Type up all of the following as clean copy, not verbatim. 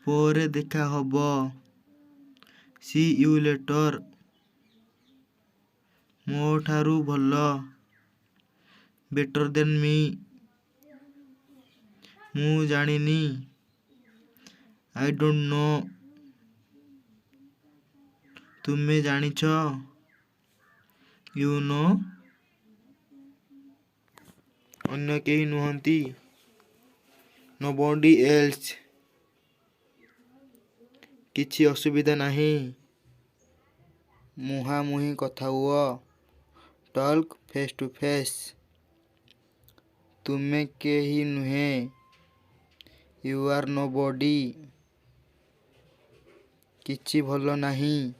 ପରେ ଦେଖା ହବ। See you later. ମୋ ଠାରୁ ଭଲ। Better than me. ମୁଁ ଜାଣିନି। I don't know. ତୁମେ ଜାଣିଛ। You know. ଅନ୍ୟ କେହି ନୁହନ୍ତି। Nobody else. କିଛି ଅସୁବିଧା ନାହିଁ। ମୁହାଁମୁହିଁ କଥା ହୁଅ। Talk face to face. ତୁମେ କେହି ନୁହେଁ। You are nobody. କିଛି ଭଲ ନାହିଁ।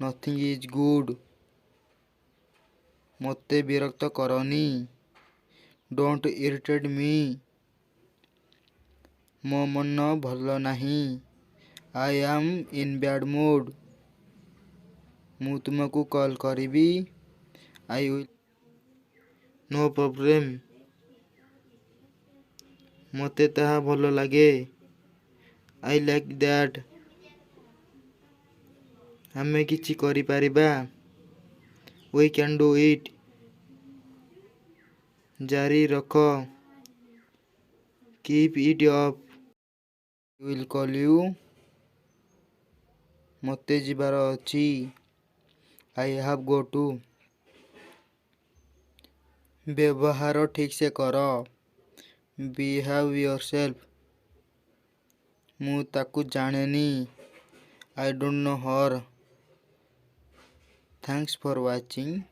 Nothing is good. ମୋତେ ବିରକ୍ତ କରନି। ଡୋଣ୍ଟ ଇରିଟେଟ୍ ମି। ମୋ ମନ ଭଲ ନାହିଁ। I am in bad mood. ମୁଁ ତୁମକୁ କଲ୍ କରିବି। I will. No problem. ମୋତେ ତାହା ଭଲ ଲାଗେ। I like that. ଆମେ କିଛି କରିପାରିବା। We can do it. ଜାରି ରଖ। Keep it up. I will call you. ମୋତେ ଯିବାର ଅଛି। I have go to. ବ୍ୟବହାର ଠିକ୍ସେ କର। Behave yourself. ମୁଁ ତାକୁ ଜାଣେନି। I don't know her. Thanks for watching.